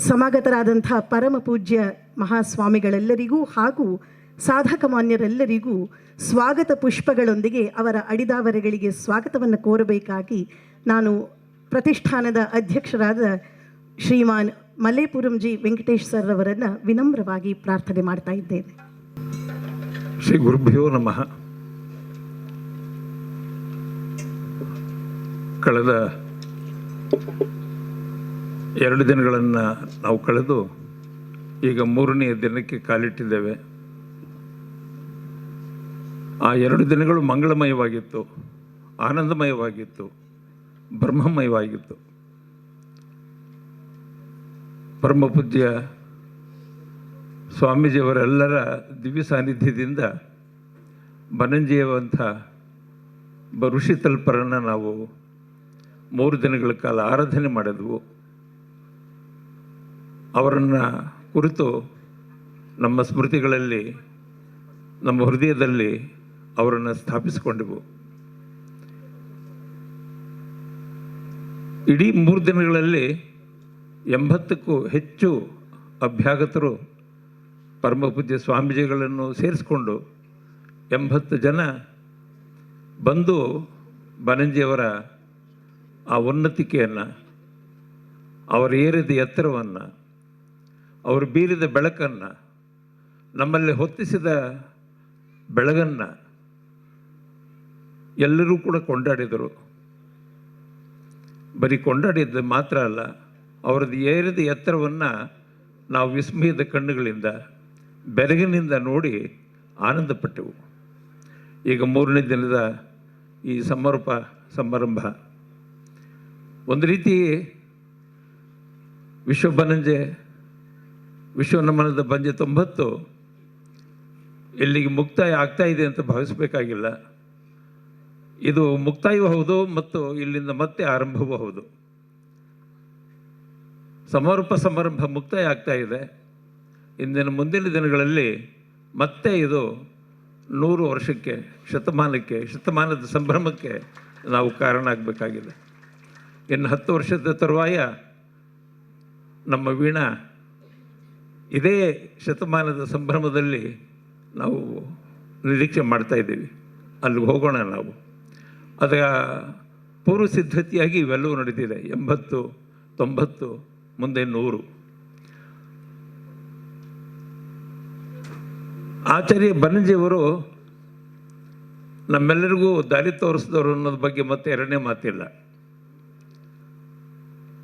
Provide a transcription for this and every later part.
ಸಮಾಗತರಾದಂಥ ಪರಮ ಪೂಜ್ಯ ಮಹಾಸ್ವಾಮಿಗಳೆಲ್ಲರಿಗೂ ಹಾಗೂ ಸಾಧಕ ಮಾನ್ಯರೆಲ್ಲರಿಗೂ ಸ್ವಾಗತ ಪುಷ್ಪಗಳೊಂದಿಗೆ ಅವರ ಅಡಿದಾವರೆಗಳಿಗೆ ಸ್ವಾಗತವನ್ನು ಕೋರಬೇಕಾಗಿ ನಾನು ಪ್ರತಿಷ್ಠಾನದ ಅಧ್ಯಕ್ಷರಾದ ಶ್ರೀಮಾನ್ ಮಲ್ಲೇಪುರಂಜಿ ವೆಂಕಟೇಶ್ ಸರ್ ಅವರನ್ನು ವಿನಮ್ರವಾಗಿ ಪ್ರಾರ್ಥನೆ ಮಾಡ್ತಾ ಇದ್ದೇನೆ. ಶ್ರೀ ಗುರುಭ್ಯೋ ನಮಃ. ಕಳೆದ 2 ದಿನಗಳನ್ನು ನಾವು ಕಳೆದು ಈಗ 3ನೇ ದಿನಕ್ಕೆ ಕಾಲಿಟ್ಟಿದ್ದೇವೆ. ಆ 2 ದಿನಗಳು ಮಂಗಳಮಯವಾಗಿತ್ತು, ಆನಂದಮಯವಾಗಿತ್ತು, ಬ್ರಹ್ಮಮಯವಾಗಿತ್ತು. ಪರಮ ಪೂಜ್ಯ ಸ್ವಾಮೀಜಿಯವರೆಲ್ಲರ ದಿವ್ಯ ಸಾನ್ನಿಧ್ಯದಿಂದ ಬನಂಜಿಯುವಂಥ ಋಷಿ ತಲ್ಪರನ್ನು ನಾವು 3 ದಿನಗಳ ಕಾಲ ಆರಾಧನೆ ಮಾಡಿದ್ವು. ಅವರನ್ನು ಕುರಿತು ನಮ್ಮ ಸ್ಮೃತಿಗಳಲ್ಲಿ, ನಮ್ಮ ಹೃದಯದಲ್ಲಿ ಅವರನ್ನು ಸ್ಥಾಪಿಸಿಕೊಂಡೆವು. ಇಡೀ 3 ದಿನಗಳಲ್ಲಿ 80ಕ್ಕೂ ಹೆಚ್ಚು ಅಭ್ಯಾಗತರು ಪರಮ ಪೂಜ್ಯ ಸ್ವಾಮೀಜಿಗಳನ್ನು ಸೇರಿಸಿಕೊಂಡು 80 ಜನ ಬಂದು ಬನಂಜಿಯವರ ಆ ಉನ್ನತಿಕೆಯನ್ನು, ಅವರು ಏರಿದ ಎತ್ತರವನ್ನು, ಅವರು ಬೀರಿದ ಬೆಳಕನ್ನು, ನಮ್ಮಲ್ಲಿ ಹೊತ್ತಿಸಿದ ಬೆಳಗನ್ನು ಎಲ್ಲರೂ ಕೂಡ ಕೊಂಡಾಡಿದರು. ಬರೀ ಕೊಂಡಾಡಿದ್ದು ಮಾತ್ರ ಅಲ್ಲ, ಅವರದ್ದು ಏರಿದ ಎತ್ತರವನ್ನು ನಾವು ವಿಸ್ಮಯದ ಕಣ್ಣುಗಳಿಂದ, ಬೆರಗಿನಿಂದ ನೋಡಿ ಆನಂದಪಟ್ಟೆವು. ಈಗ 3ನೇ ದಿನದ ಈ ಸಮಾರಂಭ ಒಂದು ರೀತಿ ವಿಶ್ವನಮನದ ಬಂಜೆ 90 ಇಲ್ಲಿಗೆ ಮುಕ್ತಾಯ ಆಗ್ತಾ ಇದೆ ಅಂತ ಭಾವಿಸಬೇಕಾಗಿಲ್ಲ. ಇದು ಮುಕ್ತಾಯವೂ ಹೌದು ಮತ್ತು ಇಲ್ಲಿಂದ ಮತ್ತೆ ಆರಂಭವೂ ಹೌದು. ಸಮಾರಂಭ ಮುಕ್ತಾಯ ಆಗ್ತಾ ಇದೆ. ಮುಂದಿನ ದಿನಗಳಲ್ಲಿ ಮತ್ತೆ ಇದು 100 ವರ್ಷಕ್ಕೆ, ಶತಮಾನದ ಸಂಭ್ರಮಕ್ಕೆ ನಾವು ಕಾರಣ ಆಗಬೇಕಾಗಿದೆ. ಇನ್ನು 10 ವರ್ಷದ ತರುವಾಯ ನಮ್ಮ ವೀಣಾ ಇದೇ ಶತಮಾನದ ಸಂಭ್ರಮದಲ್ಲಿ ನಾವು ನಿರೀಕ್ಷೆ ಮಾಡ್ತಾಯಿದ್ದೀವಿ. ಅಲ್ಲಿಗೆ ಹೋಗೋಣ ನಾವು. ಅದರ ಪೂರ್ವ ಸಿದ್ಧತೆಯಾಗಿ ಇವೆಲ್ಲವೂ ನಡೀತಿದೆ. 80, 90, ಮುಂದೆ 100. ಆಚಾರ್ಯ ಬನಂಜಿಯವರು ನಮ್ಮೆಲ್ಲರಿಗೂ ದಾರಿ ತೋರಿಸಿದವರು ಅನ್ನೋದ್ರ ಬಗ್ಗೆ ಮತ್ತೆ 2ನೇ ಮಾತಿಲ್ಲ.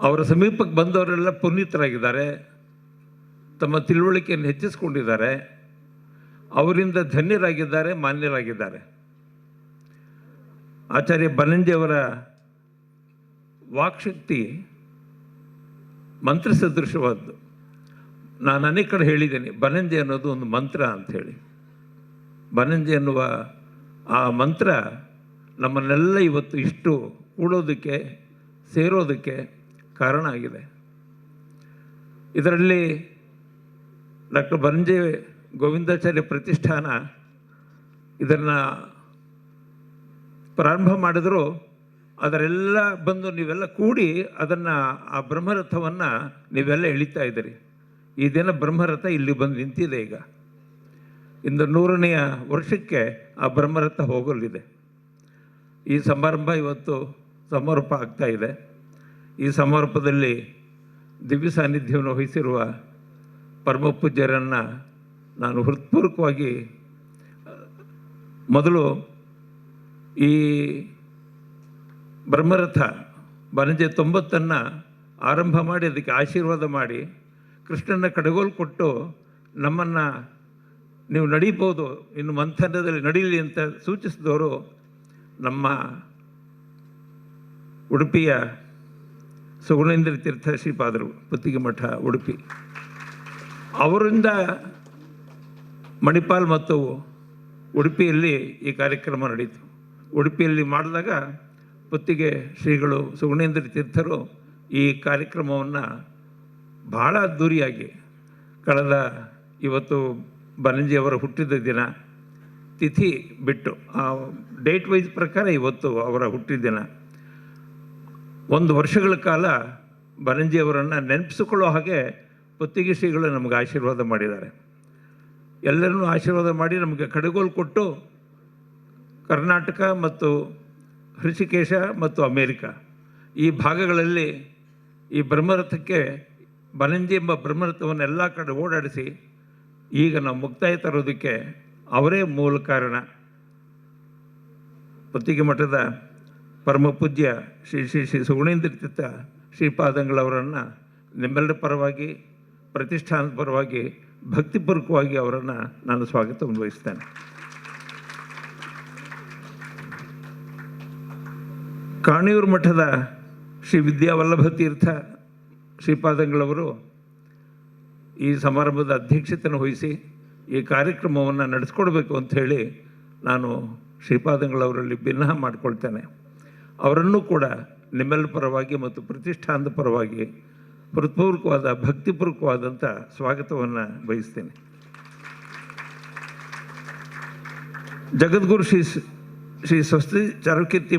ಅವರ ಸಮೀಪಕ್ಕೆ ಬಂದವರೆಲ್ಲ ಪುನೀತರಾಗಿದ್ದಾರೆ, ತಮ್ಮ ತಿಳುವಳಿಕೆಯನ್ನು ಹೆಚ್ಚಿಸ್ಕೊಂಡಿದ್ದಾರೆ, ಅವರಿಂದ ಧನ್ಯರಾಗಿದ್ದಾರೆ, ಮಾನ್ಯರಾಗಿದ್ದಾರೆ. ಆಚಾರ್ಯ ಬನಂಜಿಯವರ ವಾಕ್ಶಕ್ತಿ ಮಂತ್ರ ಸದೃಶವಾದ್ದು. ನಾನು ಅನೇಕ ಕಡೆ ಹೇಳಿದ್ದೇನೆ, ಬನಂಜಿ ಅನ್ನೋದು ಒಂದು ಮಂತ್ರ ಅಂಥೇಳಿ. ಬನಂಜಿ ಅನ್ನುವ ಆ ಮಂತ್ರ ನಮ್ಮನ್ನೆಲ್ಲ ಇವತ್ತು ಇಷ್ಟು ಕೂಡೋದಕ್ಕೆ, ಸೇರೋದಕ್ಕೆ ಕಾರಣ ಆಗಿದೆ. ಇದರಲ್ಲಿ ಡಾಕ್ಟರ್ ಬನಂಜಿ ಗೋವಿಂದಾಚಾರ್ಯ ಪ್ರತಿಷ್ಠಾನ ಇದನ್ನು ಪ್ರಾರಂಭ ಮಾಡಿದ್ರು. ಅದರೆಲ್ಲ ಬಂದು ನೀವೆಲ್ಲ ಕೂಡಿ ಅದನ್ನು, ಆ ಬ್ರಹ್ಮರಥವನ್ನು ನೀವೆಲ್ಲ ಎಳಿತಾ ಇದ್ದೀರಿ. ಈ ದಿನ ಬ್ರಹ್ಮರಥ ಇಲ್ಲಿ ಬಂದು ನಿಂತಿದೆ. ಈಗ ಇಂದು 100ನೇ ವರ್ಷಕ್ಕೆ ಆ ಬ್ರಹ್ಮರಥ ಹೋಗಲಿದೆ. ಈ ಸಮಾರಂಭ ಇವತ್ತು ಸಮಾರೋಪ ಆಗ್ತಾ ಇದೆ. ಈ ಸಮಾರೋಪದಲ್ಲಿ ದಿವ್ಯ ಸಾನ್ನಿಧ್ಯವನ್ನು ವಹಿಸಿರುವ ಪರಮ ಪೂಜ್ಯರನ್ನು ನಾನು ಹೃತ್ಪೂರ್ವಕವಾಗಿ ಮೊದಲು ಈ ಬ್ರಹ್ಮರಥ ಬನಂಜಿ 90 ಆರಂಭ ಮಾಡಿ ಅದಕ್ಕೆ ಆಶೀರ್ವಾದ ಮಾಡಿ ಕೃಷ್ಣನ ಕಡೆಗೋಲು ಕೊಟ್ಟು ನಮ್ಮನ್ನು ನೀವು ನಡೀಬೋದು, ಇನ್ನು ಮಂಥನದಲ್ಲಿ ನಡೀಲಿ ಅಂತ ಸೂಚಿಸಿದವರು ನಮ್ಮ ಉಡುಪಿಯ ಸುಗುಣೇಂದ್ರ ತೀರ್ಥ ಶ್ರೀಪಾದರು, ಪುತ್ತಿಗೆ ಮಠ ಉಡುಪಿ. ಅವರಿಂದ ಮಣಿಪಾಲ್ ಮತ್ತು ಉಡುಪಿಯಲ್ಲಿ ಈ ಕಾರ್ಯಕ್ರಮ ನಡೀತು. ಉಡುಪಿಯಲ್ಲಿ ಮಾಡಿದಾಗ ಪುತ್ತಿಗೆ ಶ್ರೀಗಳು ಸುಗುಣೇಂದ್ರ ತೀರ್ಥರು ಈ ಕಾರ್ಯಕ್ರಮವನ್ನು ಭಾಳ ಅದ್ಧೂರಿಯಾಗಿ ಇವತ್ತು ಬನಂಜಿಯವರ ಹುಟ್ಟಿದ ದಿನ ತಿಥಿ ಬಿಟ್ಟು ಆ ಡೇಟ್ ವೈಸ್ ಪ್ರಕಾರ ಇವತ್ತು ಅವರ ಹುಟ್ಟಿದ ದಿನ 1 ವರ್ಷಗಳ ಕಾಲ ಬನಂಜಿಯವರನ್ನು ನೆನಪಿಸಿಕೊಳ್ಳೋ ಹಾಗೆ ಪುತ್ತಿಗೆ ಶ್ರೀಗಳು ನಮಗೆ ಆಶೀರ್ವಾದ ಮಾಡಿದ್ದಾರೆ. ಎಲ್ಲರನ್ನೂ ಆಶೀರ್ವಾದ ಮಾಡಿ ನಮಗೆ ಕಡೆಗೋಲು ಕೊಟ್ಟು ಕರ್ನಾಟಕ ಮತ್ತು ಹೃಷಿಕೇಶ ಮತ್ತು ಅಮೇರಿಕಾ ಈ ಭಾಗಗಳಲ್ಲಿ ಈ ಬ್ರಹ್ಮರಥಕ್ಕೆ ಬನಂಜಿ ಎಂಬ ಬ್ರಹ್ಮರಥವನ್ನು ಎಲ್ಲ ಕಡೆ ಓಡಾಡಿಸಿ ಈಗ ನಾವು ಮುಕ್ತಾಯ ತರೋದಕ್ಕೆ ಅವರೇ ಮೂಲ ಕಾರಣ. ಪುತ್ತಿಗೆ ಮಠದ ಪರಮ ಪೂಜ್ಯ ಶ್ರೀ ಶ್ರೀ ಶ್ರೀ ಸುಗುಣೇಂದ್ರ ತೀರ್ಥ ಶ್ರೀಪಾದಂಗಳವರನ್ನು ನಿಮ್ಮೆಲ್ಲರ ಪರವಾಗಿ ಪ್ರತಿಷ್ಠಾನದ ಪರವಾಗಿ ಭಕ್ತಿಪೂರ್ವಕವಾಗಿ ಅವರನ್ನು ನಾನು ಸ್ವಾಗತವನ್ನು ವಹಿಸ್ತೇನೆ. ಕಾಣಿಯೂರು ಮಠದ ಶ್ರೀ ವಿದ್ಯಾವಲ್ಲಭ ತೀರ್ಥ ಶ್ರೀಪಾದಂಗಳವರು ಈ ಸಮಾರಂಭದ ಅಧ್ಯಕ್ಷತೆಯನ್ನು ವಹಿಸಿ ಈ ಕಾರ್ಯಕ್ರಮವನ್ನು ನಡೆಸ್ಕೊಡ್ಬೇಕು ಅಂಥೇಳಿ ನಾನು ಶ್ರೀಪಾದಂಗಳವರಲ್ಲಿ ಭಿನ್ನ ಮಾಡಿಕೊಳ್ತೇನೆ. ಅವರನ್ನು ಕೂಡ ನಿಮ್ಮೆಲ್ಲರ ಪರವಾಗಿ ಮತ್ತು ಪ್ರತಿಷ್ಠಾನದ ಪರವಾಗಿ ಹೃತ್ಪೂರ್ವಕವಾದ ಭಕ್ತಿಪೂರ್ವಕವಾದಂಥ ಸ್ವಾಗತವನ್ನು ಬಯಸ್ತೇನೆ. ಜಗದ್ಗುರು ಶ್ರೀ ಸ್ವಸ್ತಿ ಚಾರುಕೀರ್ತಿ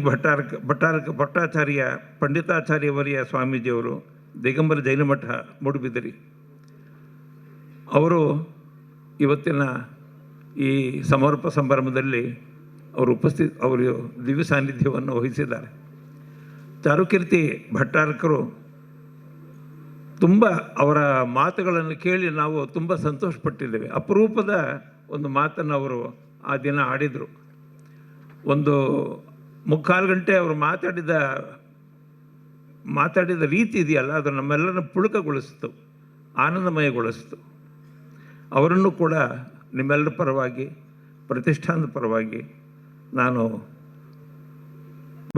ಭಟ್ಟಾಚಾರ್ಯ ಪಂಡಿತಾಚಾರ್ಯವರಿಯ ಸ್ವಾಮೀಜಿಯವರು ದಿಗಂಬರ ಜೈನ ಮಠ ಮೂಡುಬಿದಿರೆ ಅವರು ಇವತ್ತಿನ ಈ ಸಮಾರೋಪ ಸಮಾರಂಭದಲ್ಲಿ ಅವರು ದಿವ್ಯ ಸಾನ್ನಿಧ್ಯವನ್ನು ವಹಿಸಿದ್ದಾರೆ. ಚಾರುಕೀರ್ತಿ ಭಟ್ಟಾರಕರು ತುಂಬ ಅವರ ಮಾತುಗಳನ್ನು ಕೇಳಿ ನಾವು ತುಂಬ ಸಂತೋಷಪಟ್ಟಿದ್ದೇವೆ. ಅಪರೂಪದ ಒಂದು ಮಾತನ್ನು ಅವರು ಆ ದಿನ ಆಡಿದರು. ಒಂದು 3/4 ಗಂಟೆ ಅವರು ಮಾತಾಡಿದ ರೀತಿ ಇದೆಯಲ್ಲ, ಅದು ನಮ್ಮೆಲ್ಲರನ್ನು ಪುಳಕಗೊಳಿಸ್ತು, ಆನಂದಮಯಗೊಳಿಸ್ತು. ಅವರನ್ನು ಕೂಡ ನಿಮ್ಮೆಲ್ಲರ ಪರವಾಗಿ ಪ್ರತಿಷ್ಠಾನದ ಪರವಾಗಿ ನಾನು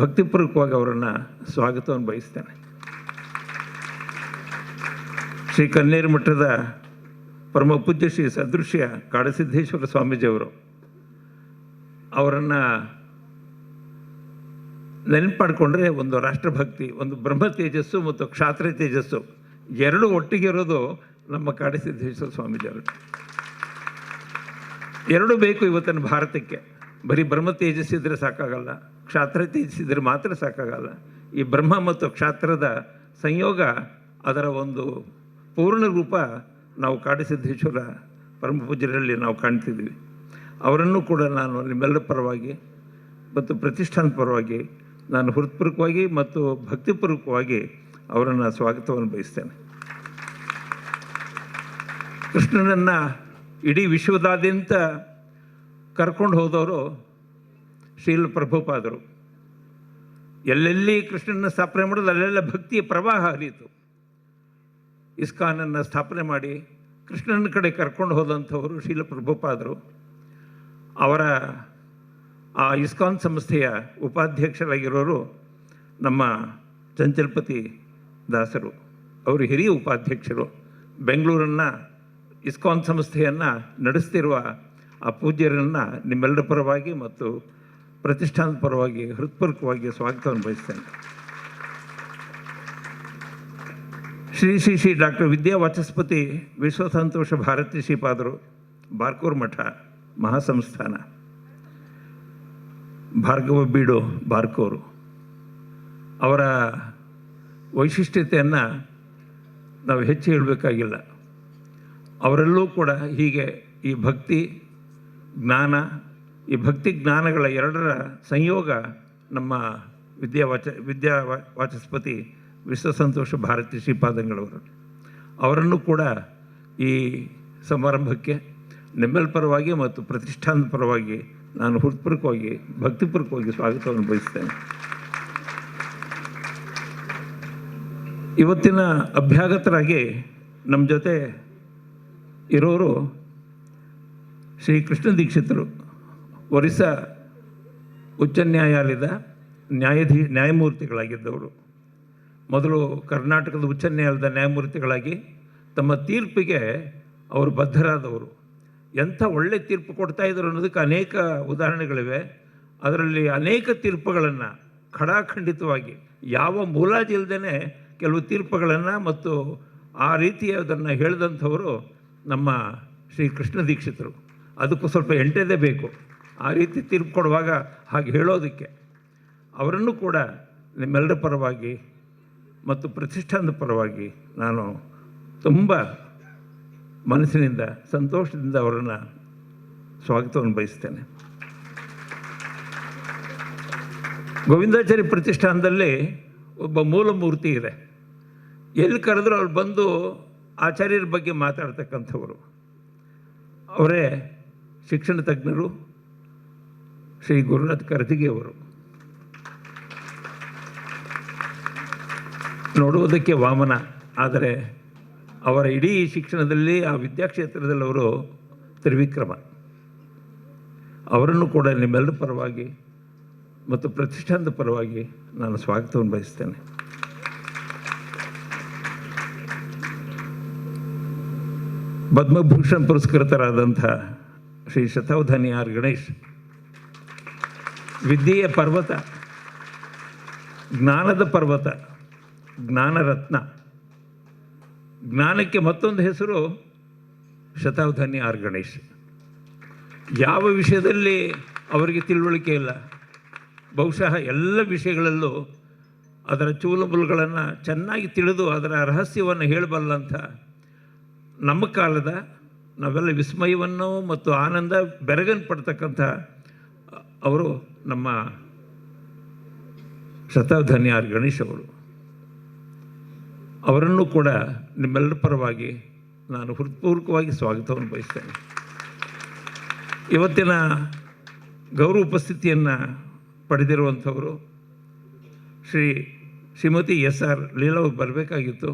ಭಕ್ತಿಪೂರ್ವಕವಾಗಿ ಅವರನ್ನು ಸ್ವಾಗತವನ್ನು ಬಯಸ್ತೇನೆ. ಶ್ರೀ ಕನ್ನೇರು ಮಠದ ಪರಮ ಪೂಜ್ಯ ಶ್ರೀ ಸದೃಶ್ಯ ಕಾಡಸಿದ್ದೇಶ್ವರ ಸ್ವಾಮೀಜಿಯವರು ಅವರನ್ನು ನೆನಪು ಮಾಡಿಕೊಂಡ್ರೆ ಒಂದು ರಾಷ್ಟ್ರಭಕ್ತಿ, ಒಂದು ಬ್ರಹ್ಮ ತೇಜಸ್ಸು ಮತ್ತು ಕ್ಷಾತ್ರ ತೇಜಸ್ಸು ಎರಡೂ ಒಟ್ಟಿಗೆ ಇರೋದು ನಮ್ಮ ಕಾಡಸಿದ್ದೇಶ್ವರ ಸ್ವಾಮೀಜಿಯವರು. ಎರಡೂ ಬೇಕು ಇವತ್ತಿನ ಭಾರತಕ್ಕೆ. ಬರೀ ಬ್ರಹ್ಮ ತೇಜಸ್ಸಿದ್ರೆ ಸಾಕಾಗಲ್ಲ, ಕ್ಷಾತ್ರ ತೇಜಸ್ಸಿದ್ರೆ ಮಾತ್ರ ಸಾಕಾಗಲ್ಲ. ಈ ಬ್ರಹ್ಮ ಮತ್ತು ಕ್ಷಾತ್ರದ ಸಂಯೋಗ, ಅದರ ಒಂದು ಪೂರ್ಣ ರೂಪ ನಾವು ಕಾಡಸಿದ್ದೇಶ್ವರ ಪರಮ ಪೂಜ್ಯರಲ್ಲಿ ನಾವು ಕಾಣ್ತಿದ್ವಿ. ಅವರನ್ನು ಕೂಡ ನಾನು ನಿಮ್ಮೆಲ್ಲರ ಪರವಾಗಿ ಮತ್ತು ಪ್ರತಿಷ್ಠಾನದ ಪರವಾಗಿ ನಾನು ಹೃತ್ಪೂರ್ವಕವಾಗಿ ಮತ್ತು ಭಕ್ತಿಪೂರ್ವಕವಾಗಿ ಅವರನ್ನು ಸ್ವಾಗತವನ್ನು ಬಯಸ್ತೇನೆ. ಕೃಷ್ಣನನ್ನು ಇಡೀ ವಿಶ್ವದಾದ್ಯಂತ ಕರ್ಕೊಂಡು ಹೋದವರು ಶ್ರೀಲ ಪ್ರಭುಪಾದರು. ಎಲ್ಲೆಲ್ಲಿ ಕೃಷ್ಣನ ಸ್ಥಾಪನೆ ಮಾಡೋದು ಅಲ್ಲೆಲ್ಲ ಭಕ್ತಿಯ ಪ್ರವಾಹ ಹರಿಯಿತು. ಇಸ್ಕಾನನ್ನು ಸ್ಥಾಪನೆ ಮಾಡಿ ಕೃಷ್ಣನ ಕಡೆ ಕರ್ಕೊಂಡು ಹೋದಂಥವರು ಶ್ರೀಲ ಪ್ರಭುಪಾದರು. ಅವರ ಆ ಇಸ್ಕಾನ್ ಸಂಸ್ಥೆಯ ಉಪಾಧ್ಯಕ್ಷರಾಗಿರೋರು ನಮ್ಮ ಚಂಚಲ್ಪತಿ ದಾಸರು. ಅವರು ಹಿರಿಯ ಉಪಾಧ್ಯಕ್ಷರು. ಬೆಂಗಳೂರನ್ನು ಇಸ್ಕಾನ್ ಸಂಸ್ಥೆಯನ್ನು ನಡೆಸ್ತಿರುವ ಆ ಪೂಜ್ಯರನ್ನು ನಿಮ್ಮೆಲ್ಲರ ಪರವಾಗಿ ಮತ್ತು ಪ್ರತಿಷ್ಠಾನದ ಪರವಾಗಿ ಹೃತ್ಪೂರ್ವಕವಾಗಿ ಸ್ವಾಗತವನ್ನು ಬಯಸ್ತೇನೆ. ಶ್ರೀ ಶ್ರೀ ಶ್ರೀ ಡಾಕ್ಟರ್ ವಿದ್ಯಾವಾಚಸ್ಪತಿ ವಿಶ್ವಸಂತೋಷ ಭಾರತಿ ಶ್ರೀಪಾದರು, ಬಾರ್ಕೂರು ಮಠ ಮಹಾಸಂಸ್ಥಾನ, ಭಾರ್ಗವ ಬೀಡು ಬಾರ್ಕೂರು. ಅವರ ವೈಶಿಷ್ಟ್ಯತೆಯನ್ನು ನಾವು ಹೆಚ್ಚು ಹೇಳಬೇಕಾಗಿಲ್ಲ. ಅವರೆಲ್ಲೂ ಕೂಡ ಹೀಗೆ ಈ ಭಕ್ತಿ ಜ್ಞಾನ, ಈ ಭಕ್ತಿ ಜ್ಞಾನಗಳ ಎರಡರ ಸಂಯೋಗ ನಮ್ಮ ವಿದ್ಯಾವಾಚಸ್ಪತಿ ವಿಶ್ವಸಂತೋಷ ಭಾರತಿ ಶ್ರೀಪಾದಂಗಳವರು. ಅವರನ್ನು ಕೂಡ ಈ ಸಮಾರಂಭಕ್ಕೆ ನಿಮ್ಮೆಲ್ಲ ಪರವಾಗಿ ಮತ್ತು ಪ್ರತಿಷ್ಠಾನದ ಪರವಾಗಿ ನಾನು ಹೃತ್ಪೂರ್ವಕವಾಗಿ ಭಕ್ತಿಪೂರ್ವಕವಾಗಿ ಸ್ವಾಗತವನ್ನು ಬಯಸ್ತೇನೆ. ಇವತ್ತಿನ ಅಭ್ಯಾಗತರಾಗಿ ನಮ್ಮ ಜೊತೆ ಇರೋರು ಶ್ರೀ ಕೃಷ್ಣ ದೀಕ್ಷಿತರು, ಒರಿಸ್ಸಾ ಉಚ್ಚ ನ್ಯಾಯಾಲಯದ ನ್ಯಾಯಮೂರ್ತಿಗಳಾಗಿದ್ದವರು. ಮೊದಲು ಕರ್ನಾಟಕದ ಉಚ್ಚ ನ್ಯಾಯಾಲಯದ ನ್ಯಾಯಮೂರ್ತಿಗಳಾಗಿ ತಮ್ಮ ತೀರ್ಪಿಗೆ ಅವರು ಬದ್ಧರಾದವರು. ಎಂಥ ಒಳ್ಳೆ ತೀರ್ಪು ಕೊಡ್ತಾಯಿದ್ರು ಅನ್ನೋದಕ್ಕೆ ಅನೇಕ ಉದಾಹರಣೆಗಳಿವೆ. ಅದರಲ್ಲಿ ಅನೇಕ ತೀರ್ಪುಗಳನ್ನು ಖಡಾಖಂಡಿತವಾಗಿ ಯಾವ ಮುಲಾಜಿಲ್ಲದೇ ಕೆಲವು ತೀರ್ಪುಗಳನ್ನು ಮತ್ತು ಆ ರೀತಿಯದನ್ನು ಹೇಳಿದಂಥವರು ನಮ್ಮ ಶ್ರೀ ಕೃಷ್ಣ ದೀಕ್ಷಿತರು. ಅದಕ್ಕೂ ಸ್ವಲ್ಪ ಎಂಟೇದೇ ಬೇಕು ಆ ರೀತಿ ತೀರ್ಪು ಕೊಡುವಾಗ ಹಾಗೆ ಹೇಳೋದಕ್ಕೆ. ಅವರನ್ನು ಕೂಡ ನಿಮ್ಮೆಲ್ಲರ ಪರವಾಗಿ ಮತ್ತು ಪ್ರತಿಷ್ಠಾನದ ಪರವಾಗಿ ನಾನು ತುಂಬ ಮನಸ್ಸಿನಿಂದ ಸಂತೋಷದಿಂದ ಅವರನ್ನು ಸ್ವಾಗತವನ್ನು ಬಯಸ್ತೇನೆ. ಗೋವಿಂದಾಚಾರ್ಯ ಪ್ರತಿಷ್ಠಾನದಲ್ಲಿ ಒಬ್ಬ ಮೂಲ ಮೂರ್ತಿ ಇದೆ. ಎಲ್ಲಿ ಕರೆದ್ರೂ ಅವ್ರು ಬಂದು ಆಚಾರ್ಯರ ಬಗ್ಗೆ ಮಾತಾಡ್ತಕ್ಕಂಥವರು. ಅವರೇ ಶಿಕ್ಷಣ ತಜ್ಞರು ಶ್ರೀ ಗುರುನಾಥ್ ಕರಜಗಿಯವರು. ನೋಡುವುದಕ್ಕೆ ವಾಮನ, ಆದರೆ ಅವರ ಇಡೀ ಶಿಕ್ಷಣದಲ್ಲಿ ಆ ವಿದ್ಯಾಕ್ಷೇತ್ರದಲ್ಲಿ ಅವರು ತ್ರಿವಿಕ್ರಮ. ಅವರನ್ನು ಕೂಡ ನಿಮ್ಮೆಲ್ಲರ ಪರವಾಗಿ ಮತ್ತು ಪ್ರತಿಷ್ಠಾನದ ಪರವಾಗಿ ನಾನು ಸ್ವಾಗತವನ್ನು ಬಯಸ್ತೇನೆ. ಪದ್ಮಭೂಷಣ ಪುರಸ್ಕೃತರಾದಂಥ ಶ್ರೀ ಶತಾವಧಾನಿ ಆರ್ ಗಣೇಶ್, ವಿದ್ಯೆಯ ಪರ್ವತ, ಜ್ಞಾನದ ಪರ್ವತ, ಜ್ಞಾನರತ್ನ. ಜ್ಞಾನಕ್ಕೆ ಮತ್ತೊಂದು ಹೆಸರು ಶತಾವಧಾನಿ ಆರ್ ಗಣೇಶ್. ಯಾವ ವಿಷಯದಲ್ಲಿ ಅವರಿಗೆ ತಿಳುವಳಿಕೆ ಇಲ್ಲ, ಬಹುಶಃ ಎಲ್ಲ ವಿಷಯಗಳಲ್ಲೂ ಅದರ ಚೂಲಬುಲುಗಳನ್ನು ಚೆನ್ನಾಗಿ ತಿಳಿದು ಅದರ ರಹಸ್ಯವನ್ನು ಹೇಳಬಲ್ಲಂಥ ನಮ್ಮ ಕಾಲದ ನಾವೆಲ್ಲ ವಿಸ್ಮಯವನ್ನು ಮತ್ತು ಆನಂದ ಬೆರಗನ್ನು ಪಡ್ತಕ್ಕಂಥ ಅವರು ನಮ್ಮ ಶತಾವಧಾನಿ ಆರ್ ಗಣೇಶ್ ಅವರು. ಅವರನ್ನು ಕೂಡ ನಿಮ್ಮೆಲ್ಲರ ಪರವಾಗಿ ನಾನು ಹೃತ್ಪೂರ್ವಕವಾಗಿ ಸ್ವಾಗತವನ್ನು ಬಯಸ್ತೇನೆ. ಇವತ್ತಿನ ಗೌರವ ಉಪಸ್ಥಿತಿಯನ್ನು ಪಡೆದಿರುವಂಥವರು ಶ್ರೀಮತಿ ಎಸ್ ಆರ್ ಲೀಲಾ ಬರಬೇಕಾಗಿತ್ತು.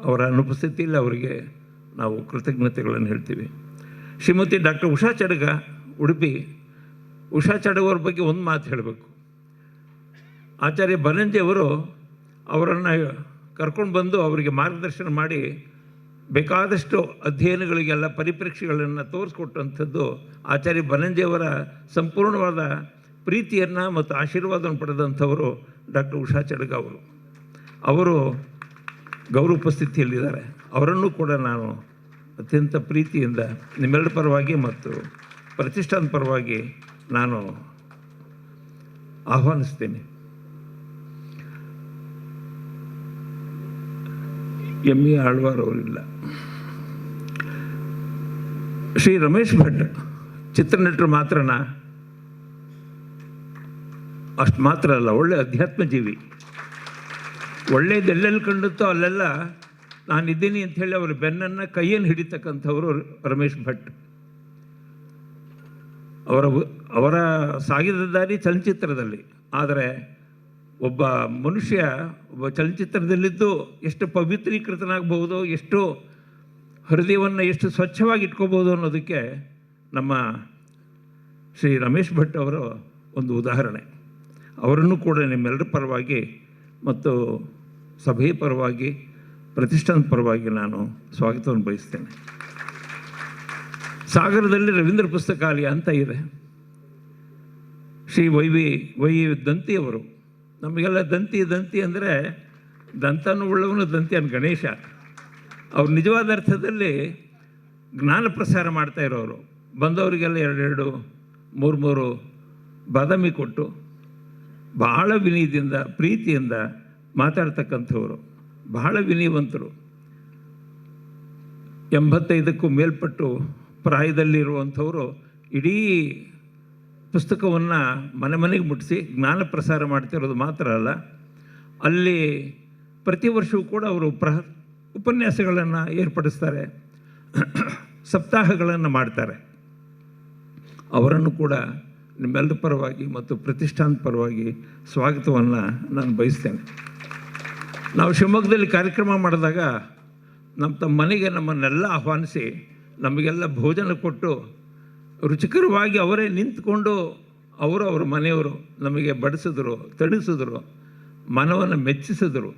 ಅವರ ಅನುಪಸ್ಥಿತಿಯಲ್ಲಿ ಅವರಿಗೆ ನಾವು ಕೃತಜ್ಞತೆಗಳನ್ನು ಹೇಳ್ತೀವಿ. ಶ್ರೀಮತಿ ಡಾಕ್ಟರ್ ಉಷಾ ಚಡಗ, ಉಡುಪಿ. ಉಷಾ ಚಡಗ ಅವ್ರ ಬಗ್ಗೆ ಒಂದು ಮಾತು ಹೇಳಬೇಕು. ಆಚಾರ್ಯ ಬನಂಜಿಯವರು ಅವರನ್ನು ಕರ್ಕೊಂಡು ಬಂದು ಅವರಿಗೆ ಮಾರ್ಗದರ್ಶನ ಮಾಡಿ ಬೇಕಾದಷ್ಟು ಅಧ್ಯಯನಗಳಿಗೆಲ್ಲ ಪರಿಪ್ರೇಕ್ಷೆಗಳನ್ನು ತೋರಿಸ್ಕೊಟ್ಟಂಥದ್ದು ಆಚಾರ್ಯ ಬನಂಜಿಯವರ ಸಂಪೂರ್ಣವಾದ ಪ್ರೀತಿಯನ್ನು ಮತ್ತು ಆಶೀರ್ವಾದವನ್ನು ಪಡೆದಂಥವರು ಡಾಕ್ಟರ್ ಉಷಾ ಚಡಗ ಅವರು. ಅವರು ಗೌರವ ಉಪಸ್ಥಿತಿಯಲ್ಲಿದ್ದಾರೆ. ಅವರನ್ನು ಕೂಡ ನಾನು ಅತ್ಯಂತ ಪ್ರೀತಿಯಿಂದ ನಿಮ್ಮೆಲ್ಲರ ಪರವಾಗಿ ಮತ್ತು ಪ್ರತಿಷ್ಠಾನದ ಪರವಾಗಿ ನಾನು ಆಹ್ವಾನಿಸ್ತೇನೆ. ಎಂ ಎ ಆಳ್ವಾರ್ ಅವರಿಲ್ಲ. ಶ್ರೀ ರಮೇಶ್ ಭಟ್ ಚಿತ್ರನಟರು ಮಾತ್ರನಾ? ಅಷ್ಟು ಮಾತ್ರ ಅಲ್ಲ, ಒಳ್ಳೆ ಅಧ್ಯಾತ್ಮ ಜೀವಿ. ಒಳ್ಳೆಯದು ಎಲ್ಲೆಲ್ಲಿ ಕಂಡುತ್ತೋ ಅಲ್ಲೆಲ್ಲ ನಾನಿದ್ದೀನಿ ಅಂಥೇಳಿ ಅವರ ಬೆನ್ನನ್ನು ಕೈಯನ್ನು ಹಿಡಿತಕ್ಕಂಥವರು ರಮೇಶ್ ಭಟ್. ಅವರ ಸಾಗಿದ ದಾರಿ ಚಲನಚಿತ್ರದಲ್ಲಿ. ಆದರೆ ಒಬ್ಬ ಮನುಷ್ಯ ಒಬ್ಬ ಚಲನಚಿತ್ರದಲ್ಲಿದ್ದು ಎಷ್ಟು ಪವಿತ್ರೀಕೃತನಾಗಬಹುದು, ಎಷ್ಟು ಹೃದಯವನ್ನು ಎಷ್ಟು ಸ್ವಚ್ಛವಾಗಿ ಇಟ್ಕೋಬೋದು ಅನ್ನೋದಕ್ಕೆ ನಮ್ಮ ಶ್ರೀ ರಮೇಶ್ ಭಟ್ ಅವರು ಒಂದು ಉದಾಹರಣೆ. ಅವರನ್ನು ಕೂಡ ನಿಮ್ಮೆಲ್ಲರ ಪರವಾಗಿ ಮತ್ತು ಸಭೆಯ ಪರವಾಗಿ ಪ್ರತಿಷ್ಠಾನದ ಪರವಾಗಿ ನಾನು ಸ್ವಾಗತವನ್ನು ಬಯಸ್ತೇನೆ. ಸಾಗರದಲ್ಲಿ ರವೀಂದ್ರ ಪುಸ್ತಕಾಲಯ ಅಂತ ಇದೆ. ಶ್ರೀ ವೈ ದಂತಿಯವರು. ನಮಗೆಲ್ಲ ದಂತಿ ಅಂದರೆ ದಂತನೂ ಉಳ್ಳವನು ದಂತಿ ಅನ್ ಗಣೇಶ. ಅವ್ರು ನಿಜವಾದ ಅರ್ಥದಲ್ಲಿ ಜ್ಞಾನ ಪ್ರಸಾರ ಮಾಡ್ತಾ ಇರೋರು. ಬಂದವರಿಗೆಲ್ಲ 2 3 ಬಾದಾಮಿ ಕೊಟ್ಟು ಬಹಳ ವಿನಯದಿಂದ ಪ್ರೀತಿಯಿಂದ ಮಾತಾಡ್ತಕ್ಕಂಥವರು, ಬಹಳ ವಿನಯವಂತರು. 85ಕ್ಕೂ ಮೇಲ್ಪಟ್ಟು ಪ್ರಾಯದಲ್ಲಿರುವಂಥವರು ಇಡೀ ಪುಸ್ತಕವನ್ನು ಮನೆ ಮನೆಗೆ ಮುಟ್ಟಿಸಿ ಜ್ಞಾನ ಪ್ರಸಾರ ಮಾಡ್ತಿರೋದು ಮಾತ್ರ ಅಲ್ಲ, ಅಲ್ಲಿ ಪ್ರತಿ ವರ್ಷವೂ ಕೂಡ ಅವರು ಉಪನ್ಯಾಸಗಳನ್ನು ಏರ್ಪಡಿಸ್ತಾರೆ, ಸಪ್ತಾಹಗಳನ್ನು ಮಾಡ್ತಾರೆ. ಅವರನ್ನು ಕೂಡ ನಿಮ್ಮೆಲ್ಲರ ಪರವಾಗಿ ಮತ್ತು ಪ್ರತಿಷ್ಠಾನದ ಪರವಾಗಿ ಸ್ವಾಗತವನ್ನು ನಾನು ಬಯಸ್ತೇನೆ. ನಾವು ಶಿವಮೊಗ್ಗದಲ್ಲಿ ಕಾರ್ಯಕ್ರಮ ಮಾಡಿದಾಗ ತಮ್ಮ ಮನೆಗೆ ನಮ್ಮನ್ನೆಲ್ಲ ಆಹ್ವಾನಿಸಿ ನಮಗೆಲ್ಲ ಭೋಜನ ಕೊಟ್ಟು ರುಚಿಕರವಾಗಿ ಅವರೇ ನಿಂತ್ಕೊಂಡು ಅವರ ಮನೆಯವರು ನಮಗೆ ಬಡಿಸಿದ್ರು, ತಣಿಸಿದ್ರು, ಮನವನ್ನು ಮೆಚ್ಚಿಸಿದ್ರು.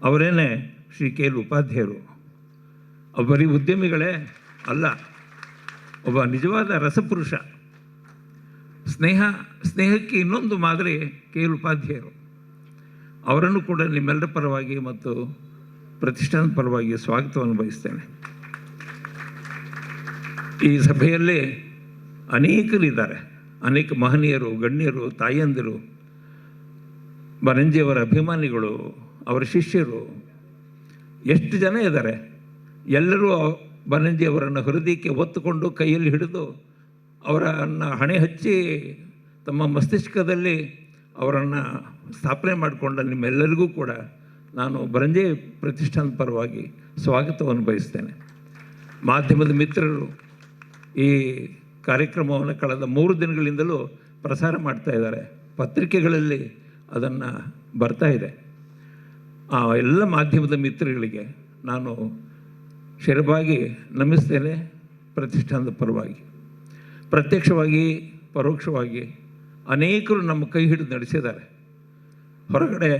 ಅವರೇನೇ ಶ್ರೀ ಕೆ ಎಲ್ ಉಪಾಧ್ಯಾಯರು. ಬರೀ ಉದ್ಯಮಿಗಳೇ ಅಲ್ಲ, ಒಬ್ಬ ನಿಜವಾದ ರಸಪುರುಷ. ಸ್ನೇಹಕ್ಕೆ ಇನ್ನೊಂದು ಮಾದರಿ ಕೆ ಎಲ್ ಉಪಾಧ್ಯಾಯರು. ಅವರನ್ನು ಕೂಡ ನಿಮ್ಮೆಲ್ಲರ ಪರವಾಗಿ ಮತ್ತು ಪ್ರತಿಷ್ಠಾನದ ಪರವಾಗಿ ಸ್ವಾಗತವನ್ನು ಬಯಸ್ತೇನೆ. ಈ ಸಭೆಯಲ್ಲಿ ಅನೇಕರಿದ್ದಾರೆ, ಅನೇಕ ಮಹನೀಯರು, ಗಣ್ಯರು, ತಾಯಂದಿರು, ಬನಂಜಿಯವರ ಅಭಿಮಾನಿಗಳು, ಅವರ ಶಿಷ್ಯರು ಎಷ್ಟು ಜನ ಇದ್ದಾರೆ. ಎಲ್ಲರೂ ಬನಂಜಿಯವರನ್ನು ಹೃದಯಕ್ಕೆ ಒತ್ತುಕೊಂಡು ಕೈಯಲ್ಲಿ ಹಿಡಿದು ಅವರನ್ನು ಹಣೆ ಹಚ್ಚಿ ತಮ್ಮ ಮಸ್ತಿಷ್ಕದಲ್ಲಿ ಅವರನ್ನು ಸ್ಥಾಪನೆ ಮಾಡಿಕೊಂಡ ನಿಮ್ಮೆಲ್ಲರಿಗೂ ಕೂಡ ನಾನು ಬನಂಜಿ ಪ್ರತಿಷ್ಠಾನದ ಪರವಾಗಿ ಸ್ವಾಗತವನ್ನು ಬಯಸ್ತೇನೆ. ಮಾಧ್ಯಮದ ಮಿತ್ರರು ಈ ಕಾರ್ಯಕ್ರಮವನ್ನು ಕಳೆದ 3 ದಿನಗಳಿಂದಲೂ ಪ್ರಸಾರ ಮಾಡ್ತಾ ಇದ್ದಾರೆ. ಪತ್ರಿಕೆಗಳಲ್ಲಿ ಅದನ್ನು ಬರ್ತಾ ಇದೆ. ಆ ಎಲ್ಲ ಮಾಧ್ಯಮದ ಮಿತ್ರಗಳಿಗೆ ನಾನು ಶಿರವಾಗಿ ನಮಿಸ್ತೇನೆ. ಪ್ರತಿಷ್ಠಾನದ ಪರವಾಗಿ ಪ್ರತ್ಯಕ್ಷವಾಗಿ ಪರೋಕ್ಷವಾಗಿ ಅನೇಕರು ನಮ್ಮ ಕೈ ಹಿಡಿದು ನಡೆಸಿದ್ದಾರೆ. ಹೊರಗಡೆ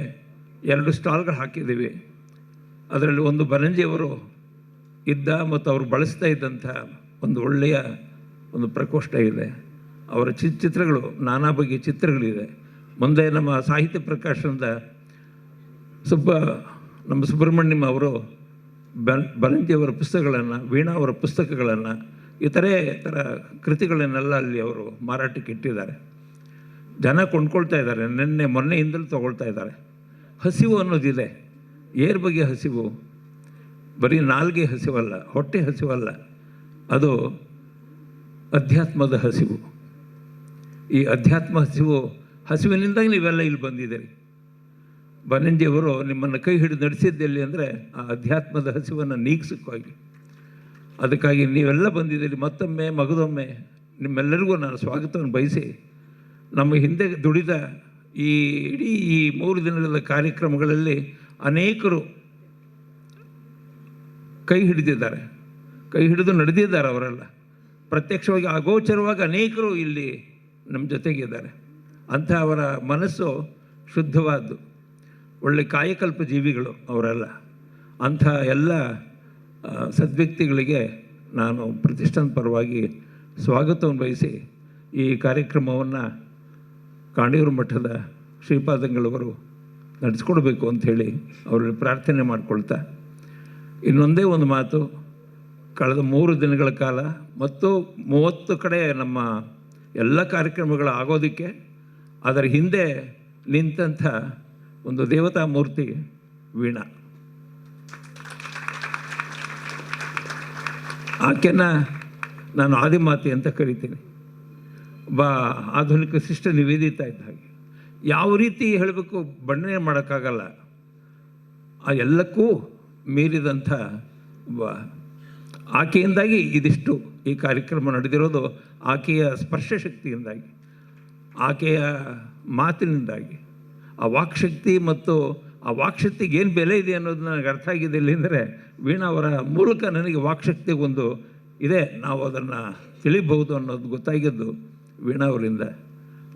2 ಸ್ಟಾಲ್ಗಳು ಹಾಕಿದ್ದೀವಿ. ಅದರಲ್ಲಿ ಒಂದು ಬನಂಜಿಯವರು ಇದ್ದ ಮತ್ತು ಅವರು ಬಳಸ್ತಾ ಇದ್ದಂಥ ಒಂದು ಒಳ್ಳೆಯ ಒಂದು ಪ್ರಕೋಷ್ಠ ಇದೆ. ಅವರ ಚಿತ್ರಗಳು, ನಾನಾ ಬಗೆಯ ಚಿತ್ರಗಳಿದೆ. ಮುಂದೆ ನಮ್ಮ ಸಾಹಿತ್ಯ ಪ್ರಕಾಶನದ ನಮ್ಮ ಸುಬ್ರಹ್ಮಣ್ಯಂ ಅವರು ಬನಂಜಿಯವರ ಪುಸ್ತಕಗಳನ್ನು, ವೀಣಾ ಅವರ ಪುಸ್ತಕಗಳನ್ನು, ಇತರ ಕೃತಿಗಳನ್ನೆಲ್ಲ ಅಲ್ಲಿ ಅವರು ಮಾರಾಟಕ್ಕೆ ಇಟ್ಟಿದ್ದಾರೆ. ಜನ ಕೊಂಡ್ಕೊಳ್ತಾ ಇದ್ದಾರೆ. ಮೊನ್ನೆಯಿಂದಲೂ ತೊಗೊಳ್ತಾ ಇದ್ದಾರೆ. ಹಸಿವು ಅನ್ನೋದಿದೆ. ಏರ್ ಬಗ್ಗೆ ಹಸಿವು, ಬರೀ ನಾಲ್ಗೆ ಹಸಿವಲ್ಲ, ಹೊಟ್ಟೆ ಹಸಿವಲ್ಲ, ಅದು ಅಧ್ಯಾತ್ಮದ ಹಸಿವು. ಈ ಅಧ್ಯಾತ್ಮ ಹಸಿವಿನಿಂದಾಗಿ ನೀವೆಲ್ಲ ಇಲ್ಲಿ ಬಂದಿದ್ದೀರಿ. ಬನಂಜಿಯವರು ನಿಮ್ಮನ್ನು ಕೈ ಹಿಡಿದು ನಡೆಸಿದ್ದೆಲ್ಲಿ ಅಂದರೆ ಆ ಅಧ್ಯಾತ್ಮದ ಹಸಿವನ್ನು ನೀಗಿಸೋಕ್ಕಾಗಿ. ಅದಕ್ಕಾಗಿ ನೀವೆಲ್ಲ ಬಂದಿದ್ದೀರಿ. ಮತ್ತೊಮ್ಮೆ ಮಗದೊಮ್ಮೆ ನಿಮ್ಮೆಲ್ಲರಿಗೂ ನಾನು ಸ್ವಾಗತವನ್ನು ಬಯಸಿ, ನಮ್ಮ ಹಿಂದೆ ದುಡಿದ ಇಡೀ 3 ದಿನಗಳ ಕಾರ್ಯಕ್ರಮಗಳಲ್ಲಿ ಅನೇಕರು ಕೈ ಹಿಡಿದಿದ್ದಾರೆ, ಕೈ ಹಿಡಿದು ನಡೆದಿದ್ದಾರೆ. ಅವರೆಲ್ಲ ಪ್ರತ್ಯಕ್ಷವಾಗಿ ಅಗೋಚರವಾಗಿ ಅನೇಕರು ಇಲ್ಲಿ ನಮ್ಮ ಜೊತೆಗಿದ್ದಾರೆ. ಅಂಥ ಅವರ ಮನಸ್ಸು ಶುದ್ಧವಾದ್ದು, ಒಳ್ಳೆ ಕಾಯಕಲ್ಪ ಜೀವಿಗಳು ಅವರೆಲ್ಲ. ಅಂಥ ಎಲ್ಲ ಸದ್ವ್ಯಕ್ತಿಗಳಿಗೆ ನಾನು ಪ್ರತಿಷ್ಠಾನದ ಪರವಾಗಿ ಸ್ವಾಗತವನ್ನು ಬಯಸಿ ಈ ಕಾರ್ಯಕ್ರಮವನ್ನು ಕಾಣಿಯೂರು ಮಠದ ಶ್ರೀಪಾದಂಗಳವರು ನಡೆಸ್ಕೊಡ್ಬೇಕು ಅಂಥೇಳಿ ಅವರಲ್ಲಿ ಪ್ರಾರ್ಥನೆ ಮಾಡಿಕೊಳ್ತಾ, ಇನ್ನೊಂದೇ ಒಂದು ಮಾತು, ಕಳೆದ 3 ದಿನಗಳ ಕಾಲ ಮತ್ತು 30 ಕಡೆ ನಮ್ಮ ಎಲ್ಲ ಕಾರ್ಯಕ್ರಮಗಳು ಆಗೋದಕ್ಕೆ ಅದರ ಹಿಂದೆ ನಿಂತಹ ಒಂದು ದೇವತಾ ಮೂರ್ತಿ ವೀಣಾ. ಆಕೆನ ನಾನು ಆದಿಮಾತೆ ಅಂತ ಕರಿತೀನಿ. ಆಧುನಿಕ ಶಿಷ್ಟ ನಿವೇದಿತ ಇದ್ದ ಹಾಗೆ. ಯಾವ ರೀತಿ ಹೇಳಬೇಕು ಬಣ್ಣನೆ ಮಾಡೋಕ್ಕಾಗಲ್ಲ. ಆ ಎಲ್ಲಕ್ಕೂ ಮೀರಿದಂಥ ಆಕೆಯಿಂದಾಗಿ ಇದಿಷ್ಟು ಈ ಕಾರ್ಯಕ್ರಮ ನಡೆದಿರೋದು ಆಕೆಯ ಸ್ಪರ್ಶ ಶಕ್ತಿಯಿಂದಾಗಿ, ಆಕೆಯ ಮಾತಿನಿಂದಾಗಿ. ಆ ವಾಕ್ಶಕ್ತಿ ಮತ್ತು ಆ ವಾಕ್ಶಕ್ತಿಗೆ ಏನು ಬೆಲೆ ಇದೆ ಅನ್ನೋದು ನನಗೆ ಅರ್ಥ ಆಗಿದೆ. ಅಂದರೆ ವೀಣಾ ಅವರ ಮೂಲಕ ನನಗೆ ವಾಕ್ಶಕ್ತಿಗೊಂದು ಇದೆ, ನಾವು ಅದನ್ನು ತಿಳಿಬಹುದು ಅನ್ನೋದು ಗೊತ್ತಾಗಿದ್ದು ವೀಣಾ ಅವರಿಂದ.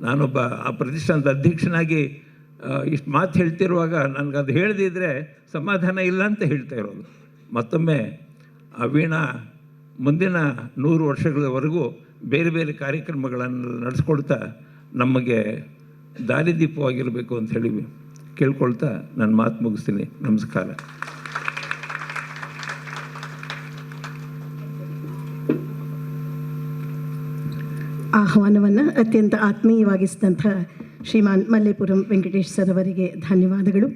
ನಾನೊಬ್ಬ ಆ ಪ್ರತಿಷ್ಠಾನದ ಅಧ್ಯಕ್ಷನಾಗಿ ಇಷ್ಟು ಮಾತು ಹೇಳ್ತಿರುವಾಗ ನನಗದು ಹೇಳದಿದ್ದರೆ ಸಮಾಧಾನ ಇಲ್ಲ ಅಂತ ಹೇಳ್ತಾ ಇರೋದು. ಮತ್ತೊಮ್ಮೆ ಆ ವೀಣಾ ಮುಂದಿನ 100 ವರ್ಷಗಳವರೆಗೂ ಬೇರೆ ಬೇರೆ ಕಾರ್ಯಕ್ರಮಗಳನ್ನು ನಡೆಸ್ಕೊಳ್ತಾ ನಮಗೆ ದಾರಿದೀಪವಾಗಿರಬೇಕು ಅಂತ ಹೇಳಿ ಕೇಳ್ಕೊಳ್ತಾ ನಾನು ಮಾತು ಮುಗಿಸ್ತೀನಿ. ನಮಸ್ಕಾರ. ಆಹ್ವಾನವನ್ನು ಅತ್ಯಂತ ಆತ್ಮೀಯವಾಗಿಸಿದಂಥ ಶ್ರೀಮಾನ್ ಮಲ್ಲೇಪುರಂ ವೆಂಕಟೇಶ್ ಸರ್ ಅವರಿಗೆ ಧನ್ಯವಾದಗಳು.